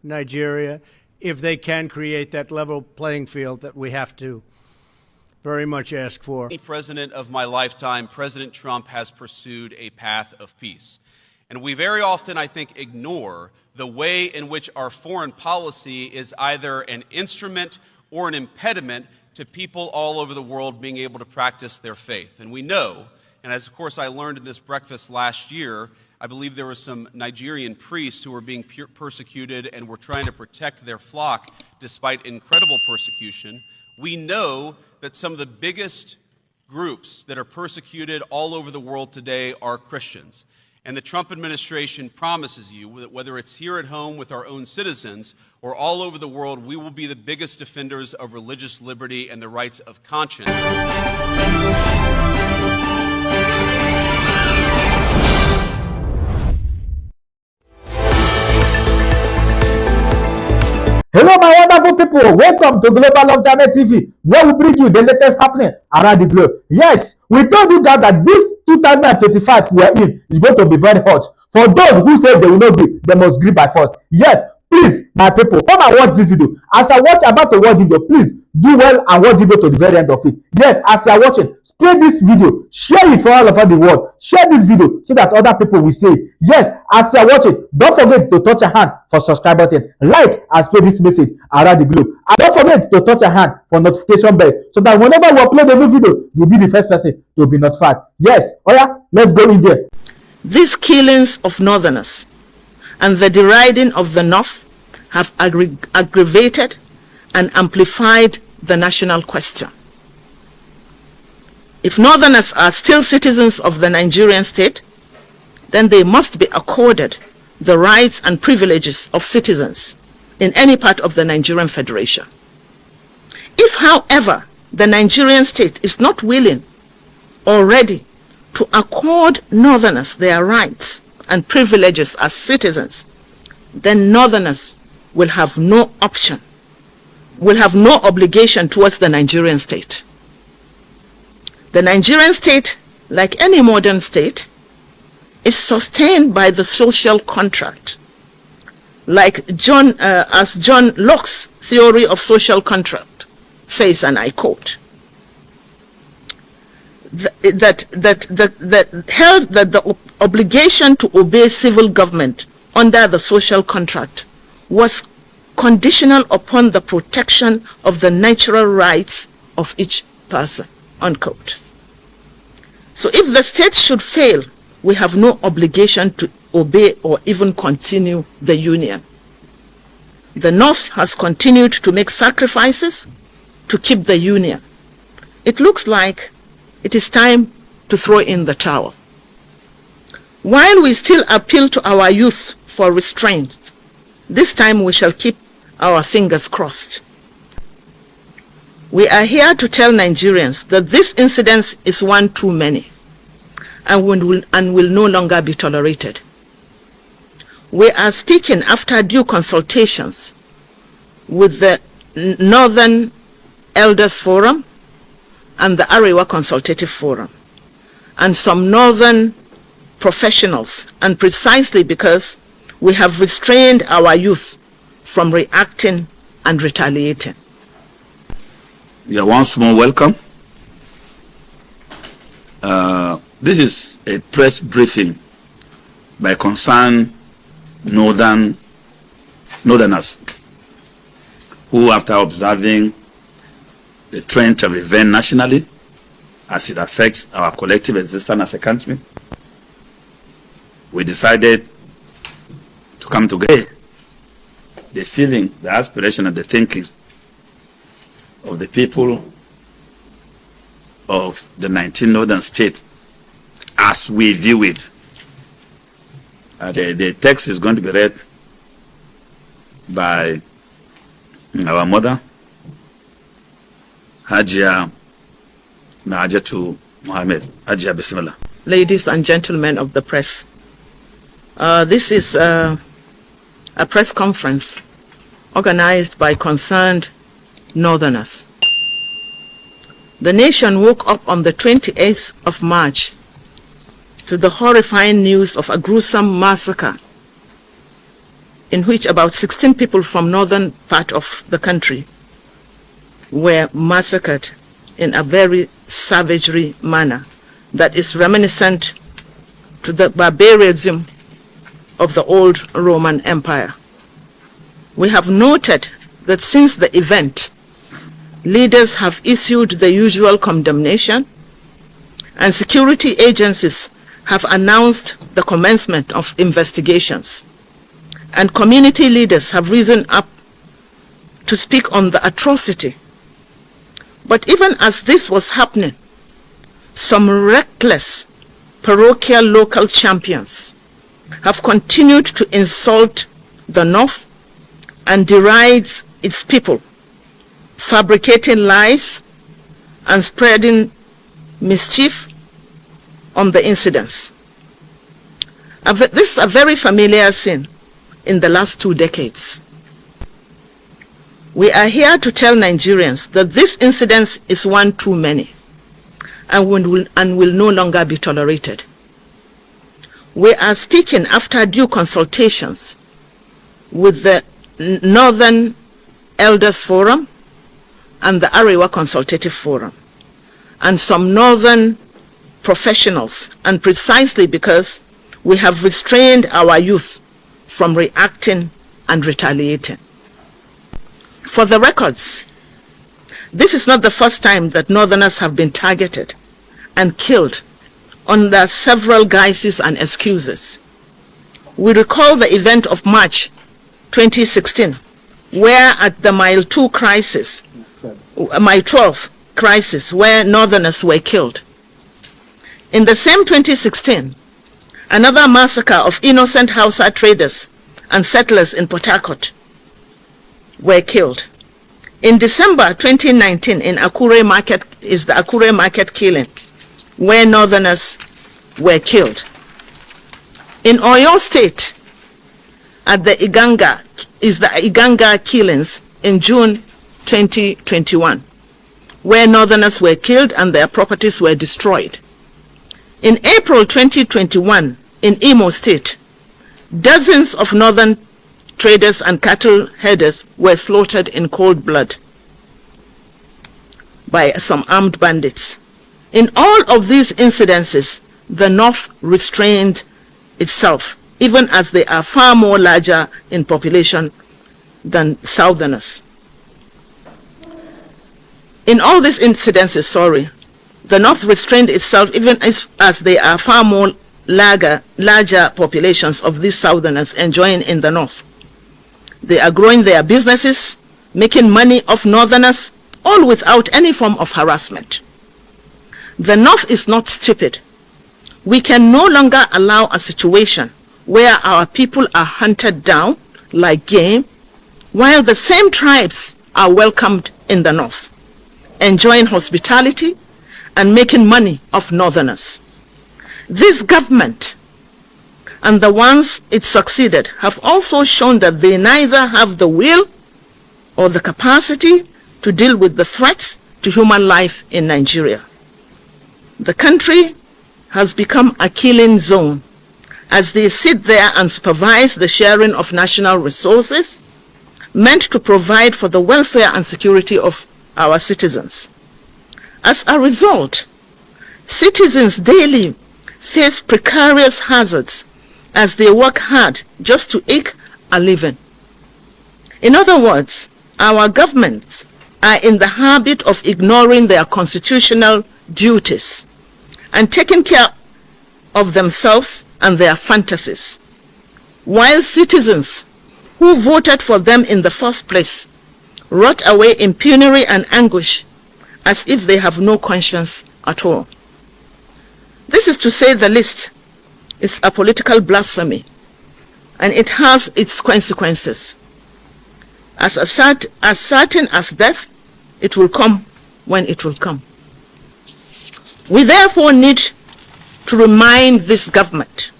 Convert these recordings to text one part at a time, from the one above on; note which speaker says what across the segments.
Speaker 1: Nigeria, if they can create that level playing field that we have to very much ask for.
Speaker 2: The president of my lifetime, President Trump, has pursued a path of peace. And we very often, I think, ignore the way in which our foreign policy is either an instrument or an impediment to people all over the world being able to practice their faith. And we know, and as of course I learned in this breakfast last year, I believe there were some Nigerian priests who were being persecuted and were trying to protect their flock despite incredible persecution. We know that some of the biggest groups that are persecuted all over the world today are Christians. And the Trump administration promises you that whether it's here at home with our own citizens or all over the world, we will be the biggest defenders of religious liberty and the rights of conscience.
Speaker 3: Hello, my wonderful people. Welcome to Global Ultimate TV, where we bring you the latest happening around the globe. Yes, we told you that this 2025 we are in is going to be very hot. For those who say they will not agree, they must agree by force. Yes, please, my people, come and watch this video. As I watch about to watch video, please do well and watch the video to the very end of it. Yes, as you are watching, spread this video, share it for all over the world. Share this video so that other people will see it. Yes, as you are watching, don't forget to touch your hand for subscribe button, like and spread this message around the globe. And don't forget to touch your hand for notification bell so that whenever we upload a new video, you'll be the first person to be notified. Yes, oh yeah, let's go in there.
Speaker 4: These killings of northerners and the deriding of the North have aggravated and amplified the national question. If northerners are still citizens of the Nigerian state, then they must be accorded the rights and privileges of citizens in any part of the Nigerian Federation. If, however, the Nigerian state is not willing or ready to accord northerners their rights and privileges as citizens, then northerners will have no option, will have no obligation towards the Nigerian state. The Nigerian state, like any modern state, is sustained by the social contract, like as John Locke's theory of social contract says, and I quote, that held that the obligation to obey civil government under the social contract was conditional upon the protection of the natural rights of each person, unquote. So if the state should fail, we have no obligation to obey or even continue the union. The North has continued to make sacrifices to keep the union. It looks like it is time to throw in the towel. While we still appeal to our youth for restraint, this time we shall keep our fingers crossed. We are here to tell Nigerians that this incident is one too many and will no longer be tolerated. We are speaking after due consultations with the Northern Elders Forum and the Arewa Consultative Forum and some northern professionals, and precisely because we have restrained our youth from reacting and retaliating.
Speaker 5: You are once more welcome. This is a press briefing by concerned northerners who, after observing the trend of event nationally as it affects our collective existence as a country, we decided to come together. The feeling, the aspiration, and the thinking of the people of the 19 northern states as we view it. The text is going to be read by our mother, Hajia Najatu Mohammed. Hajia Bismillah.
Speaker 4: Ladies and gentlemen of the press, this is a press conference organized by concerned northerners. The nation woke up on the 28th of March to the horrifying news of a gruesome massacre in which about 16 people from northern part of the country were massacred in a very savagery manner that is reminiscent to the barbarism of the old Roman Empire. We have noted that since the event, leaders have issued the usual condemnation, and security agencies have announced the commencement of investigations, and community leaders have risen up to speak on the atrocity. But even as this was happening, some reckless parochial local champions have continued to insult the North and deride its people, fabricating lies and spreading mischief on the incidents. This is a very familiar scene in the last 2 decades. We are here to tell Nigerians that this incident is one too many and will no longer be tolerated. We are speaking after due consultations with the Northern Elders Forum and the Arewa Consultative Forum and some northern professionals, and precisely because we have restrained our youth from reacting and retaliating. For the records, this is not the first time that Northerners have been targeted and killed under several guises and excuses. We recall the event of March 2016, where at the Mile 12 crisis, where Northerners were killed. In the same 2016, another massacre of innocent Hausa traders and settlers in Port Harcourt were killed. In December 2019, in Akure Market, is the Akure Market killing, where Northerners were killed. In Oyo State, at the Iganga, is the Iganga killings in June 2021, where Northerners were killed and their properties were destroyed. In April 2021, in Imo State, dozens of northern traders and cattle herders were slaughtered in cold blood by some armed bandits. In all of these incidences, the North restrained itself, even as they are far more larger in population than Southerners. In all these incidences, the North restrained itself, even as they are far more larger populations of these Southerners enjoying in the North. They are growing their businesses, making money off Northerners, all without any form of harassment. The North is not stupid. We can no longer allow a situation where our people are hunted down like game, while the same tribes are welcomed in the North, enjoying hospitality and making money off Northerners. This government and the ones it succeeded have also shown that they neither have the will or the capacity to deal with the threats to human life in Nigeria. The country has become a killing zone as they sit there and supervise the sharing of national resources meant to provide for the welfare and security of our citizens. As a result, citizens daily face precarious hazards as they work hard just to eke a living. In other words, our governments are in the habit of ignoring their constitutional duties and taking care of themselves and their fantasies, while citizens who voted for them in the first place rot away in penury and anguish as if they have no conscience at all. This is, to say the least, is a political blasphemy, and it has its consequences. As certain as death, it will come when it will come. We therefore need to remind this government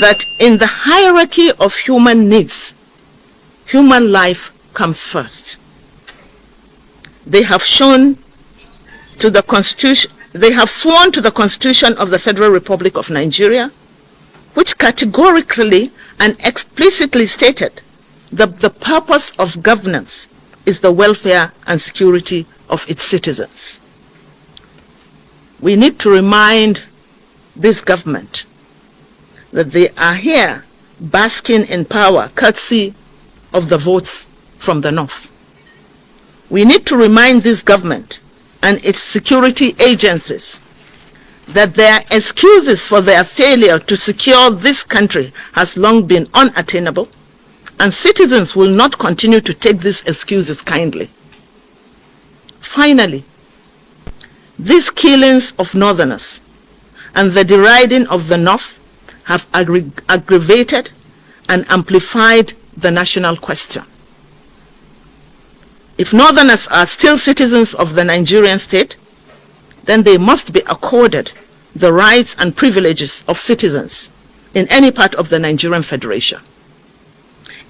Speaker 4: that in the hierarchy of human needs, human life comes first. They have sworn to the Constitution of the Federal Republic of Nigeria, which categorically and explicitly stated that the purpose of governance is the welfare and security of its citizens. We need to remind this government that they are here basking in power courtesy of the votes from the North. We need to remind this government and its security agencies that their excuses for their failure to secure this country has long been unattainable, and citizens will not continue to take these excuses kindly. Finally, these killings of Northerners and the deriding of the North have aggravated and amplified the national question. If Northerners are still citizens of the Nigerian state, then they must be accorded the rights and privileges of citizens in any part of the Nigerian Federation.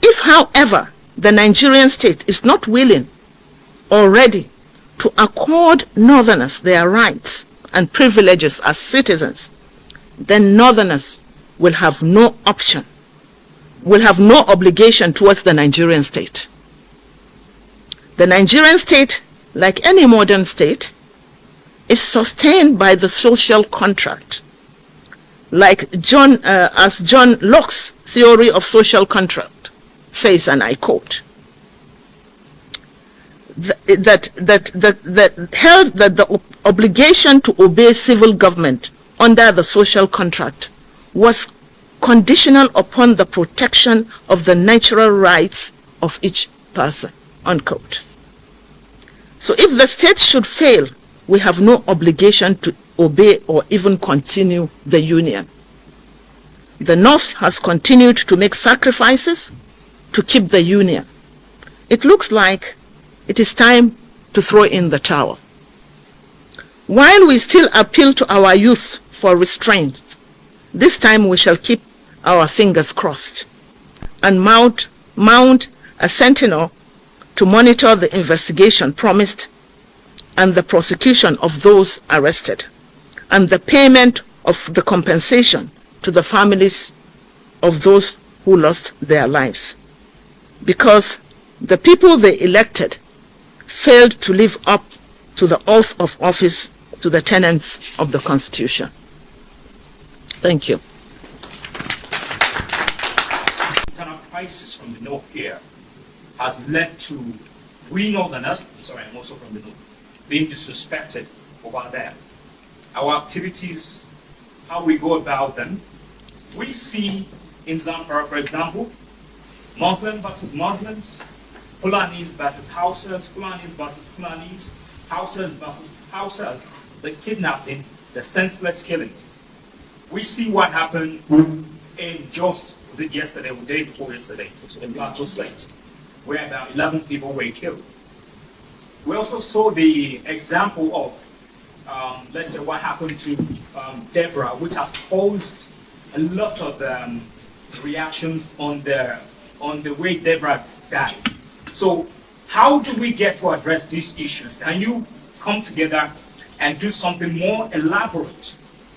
Speaker 4: If, however, the Nigerian state is not willing or ready to accord Northerners their rights and privileges as citizens, then Northerners will have no option, will have no obligation towards the Nigerian state. The Nigerian state, like any modern state, is sustained by the social contract, like as John Locke's theory of social contract says, and I quote, that held that the obligation to obey civil government under the social contract was conditional upon the protection of the natural rights of each person, unquote. So if the state should fail, we have no obligation to obey or even continue the union. The North has continued to make sacrifices to keep the union. It looks like it is time to throw in the towel. While we still appeal to our youth for restraint, this time we shall keep our fingers crossed and mount a sentinel to monitor the investigation promised and the prosecution of those arrested and the payment of the compensation to the families of those who lost their lives, because the people they elected failed to live up to the oath of office to the tenets of the Constitution. Thank you.
Speaker 6: Internal crisis from the North here has led to we Northerners, I'm also from the North, being disrespected over there. Our activities, how we go about them. We see in Zamfara, for example, Muslim versus Muslims, Fulanis versus Hausas, Fulanis versus Fulanis, Hausas versus Hausas, the kidnapping, the senseless killings. We see what happened in Jos, was it yesterday or the day before yesterday, in Plateau State, where about 11 people were killed. We also saw the example of, let's say, what happened to Deborah, which has caused a lot of reactions on the way Deborah died. So how do we get to address these issues? Can you come together and do something more elaborate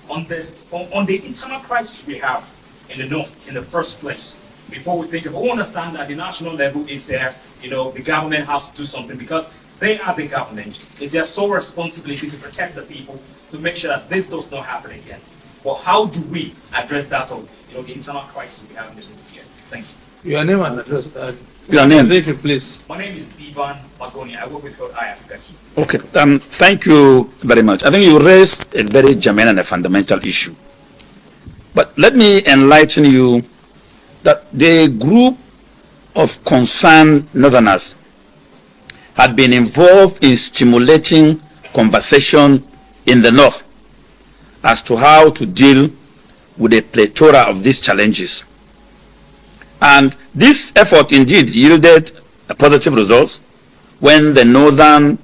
Speaker 6: on this, on the internal crisis we have in the North in the first place? Before we think of, we understand that the national level is there, the government has to do something because they are the government. It's their sole responsibility to protect the people, to make sure that this does not happen again. But how do we address that of the internal crisis we have in the North here? Thank you.
Speaker 7: Your name and address.
Speaker 5: Your name,
Speaker 7: please.
Speaker 6: My name is Ivan Magoni. I work with Africa.
Speaker 5: Okay, thank you very much. I think you raised a very germane and a fundamental issue. But let me enlighten you that the group of concerned Northerners had been involved in stimulating conversation in the North as to how to deal with a plethora of these challenges. And this effort indeed yielded positive results when the Northern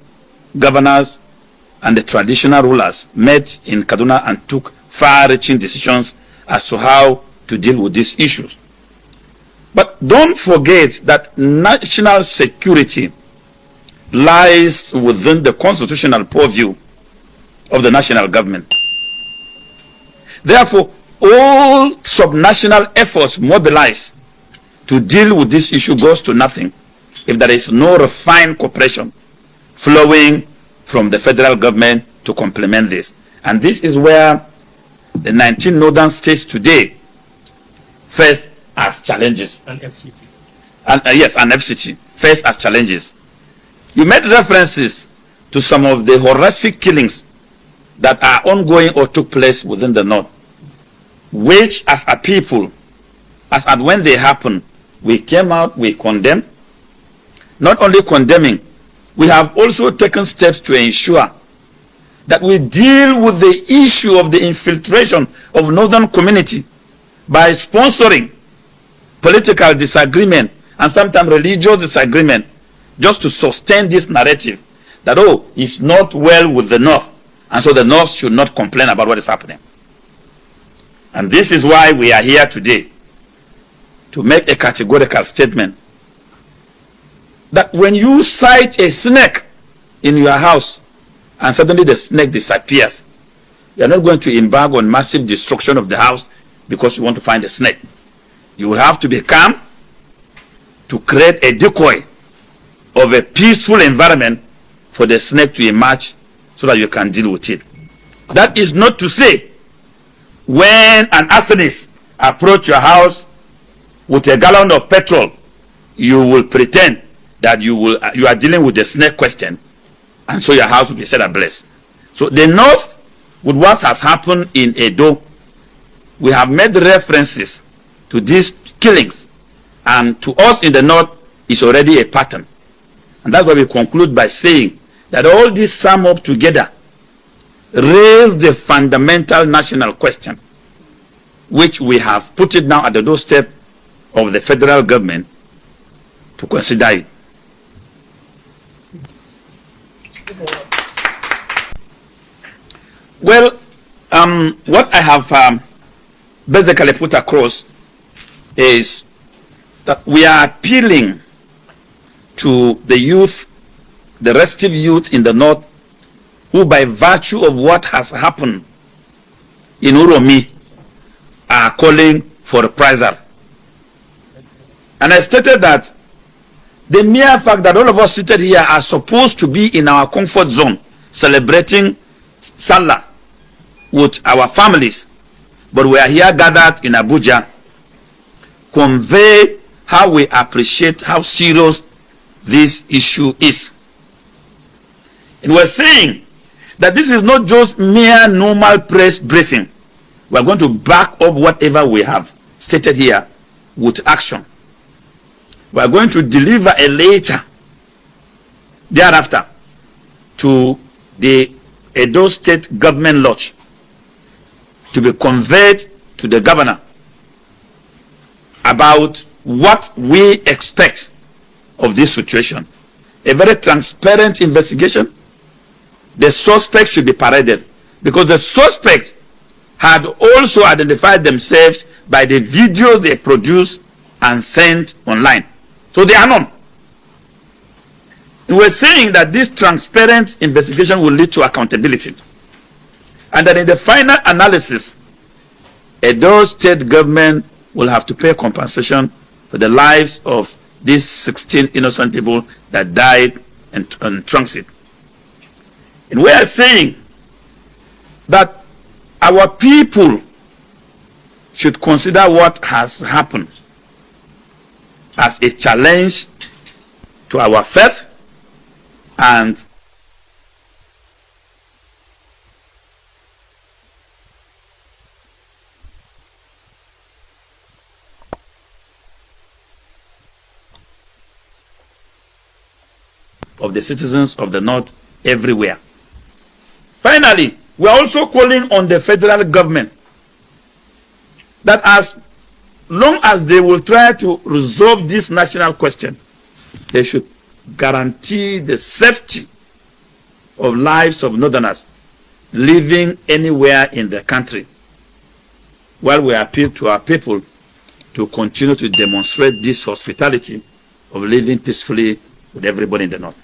Speaker 5: governors and the traditional rulers met in Kaduna and took far-reaching decisions as to how to deal with these issues. But don't forget that national security lies within the constitutional purview of the national government. Therefore, all subnational efforts mobilized to deal with this issue goes to nothing if there is no refined cooperation flowing from the federal government to complement this. And this is where the 19 northern states today face as challenges.
Speaker 6: And FCT.
Speaker 5: And yes, and FCT face as challenges. You made references to some of the horrific killings that are ongoing or took place within the north, which as a people, as at when they happen, we came out, we condemn. Not only condemning, we have also taken steps to ensure that we deal with the issue of the infiltration of northern community by sponsoring political disagreement and sometimes religious disagreement just to sustain this narrative that, oh, it's not well with the north, and so the north should not complain about what is happening. And this is why we are here today, to make a categorical statement that when you sight a snake in your house and suddenly the snake disappears, you are not going to embark on massive destruction of the house because you want to find a snake. You will have to be calm to create a decoy of a peaceful environment for the snake to emerge so that you can deal with it. That is not to say when an arsonist approach your house with a gallon of petrol, you will pretend that you are dealing with the snake question, and so your house will be set ablaze. So the north, with what has happened in Edo, we have made references to these killings, and to us in the north is already a pattern. And that's why we conclude by saying that all these sum up together raise the fundamental national question, which we have put it now at the doorstep of the federal government to consider it. Well, what I have basically put across is that we are appealing to the youth, the restive youth in the north, who by virtue of what has happened in Uromi are calling for reprisal. And I stated that the mere fact that all of us seated here are supposed to be in our comfort zone celebrating Salah with our families, but we are here gathered in Abuja, convey how we appreciate how serious this issue is. And we're saying that this is not just mere normal press briefing. We're going to back up whatever we have stated here with action. We're going to deliver a letter thereafter to the Edo State Government Lodge to be conveyed to the governor about what we expect of this situation. A very transparent investigation. The suspect should be paraded, because the suspect had also identified themselves by the videos they produced and sent online. So they are known. We're saying that this transparent investigation will lead to accountability, and that in the final analysis, Edo State government will have to pay compensation for the lives of these 16 innocent people that died in transit. And we are saying that our people should consider what has happened as a challenge to our faith and of the citizens of the North everywhere. Finally, we are also calling on the federal government that as long as they will try to resolve this national question, they should guarantee the safety of lives of Northerners living anywhere in the country, while we appeal to our people to continue to demonstrate this hospitality of living peacefully with everybody in the North.